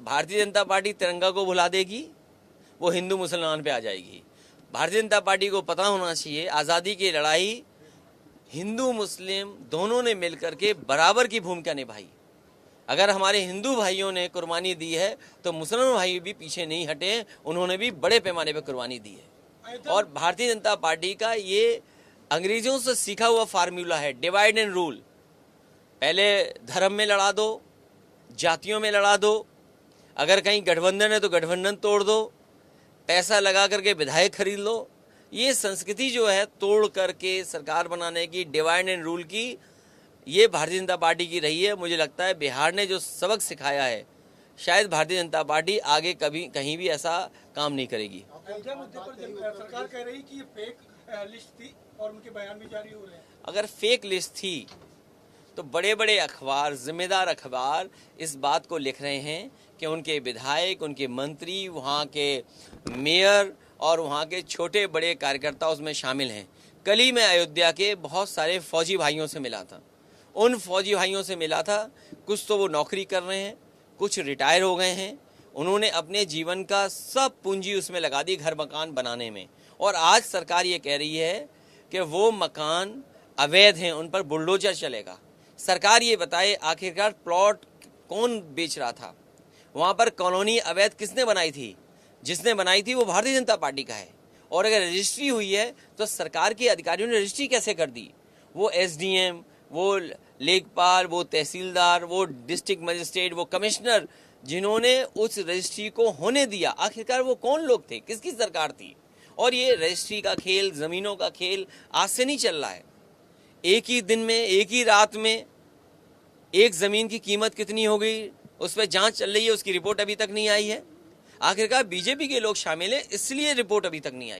Bharatiya Janata party तिरंगा को भुला देगी, वो हिंदू मुसलमान पे आ जाएगी। भारतीय जनता पार्टी को पता होना चाहिए आज़ादी की लड़ाई हिंदू मुस्लिम दोनों ने मिलकर के बराबर की भूमिका निभाई। अगर हमारे हिंदू भाइयों ने कुर्बानी दी है तो मुसलमान भाई भी पीछे नहीं हटे, उन्होंने भी बड़े पैमाने पर कुर्बानी दी है। और भारतीय जनता पार्टी का ये अंग्रेजों से सीखा हुआ फार्मूला है, डिवाइड एंड रूल। पहले धर्म में लड़ा दो, जातियों में लड़ा दो, अगर कहीं गठबंधन है तो गठबंधन तोड़ दो, पैसा लगा करके विधायक खरीद लो। ये संस्कृति जो है तोड़ करके सरकार बनाने की, डिवाइड एंड रूल की, ये भारतीय जनता पार्टी की रही है। मुझे लगता है बिहार ने जो सबक सिखाया है, शायद भारतीय जनता पार्टी आगे कभी कहीं भी ऐसा काम नहीं करेगी। अयोध्या मुद्दे पर सरकार कह रही कि ये फेक लिस्ट थी और उनके बयान भी जारी हो रहे हैं। अगर फेक लिस्ट थी तो बड़े बड़े अखबार, जिम्मेदार अखबार इस बात को लिख रहे हैं कि उनके विधायक, उनके मंत्री, वहाँ के मेयर और वहाँ के छोटे बड़े कार्यकर्ता उसमें शामिल हैं। कल ही मैं अयोध्या के बहुत सारे फौजी भाइयों से मिला था। उन फौजी भाइयों से मिला था, कुछ तो वो नौकरी कर रहे हैं, कुछ रिटायर हो गए हैं। उन्होंने अपने जीवन का सब पूंजी उसमें लगा दी घर मकान बनाने में, और आज सरकार ये कह रही है कि वो मकान अवैध हैं, उन पर बुलडोजर चलेगा। सरकार ये बताए आखिरकार प्लॉट कौन बेच रहा था, वहाँ पर कॉलोनी अवैध किसने बनाई थी? जिसने बनाई थी वो भारतीय जनता पार्टी का है। और अगर रजिस्ट्री हुई है तो सरकार के अधिकारियों ने रजिस्ट्री कैसे कर दी? वो एसडीएम, वो लेखपाल, वो तहसीलदार, वो डिस्ट्रिक्ट मजिस्ट्रेट, वो कमिश्नर, जिन्होंने उस रजिस्ट्री को होने दिया, आखिरकार वो कौन लोग थे? किसकी सरकार थी? और ये रजिस्ट्री का खेल, जमीनों का खेल आज से नहीं चल रहा है। एक ही दिन में, एक ही रात में एक जमीन की कीमत कितनी हो गई, उस पर जांच चल रही है, उसकी रिपोर्ट अभी तक नहीं आई है। आखिरकार बीजेपी के लोग शामिल हैं, इसलिए रिपोर्ट अभी तक नहीं आई।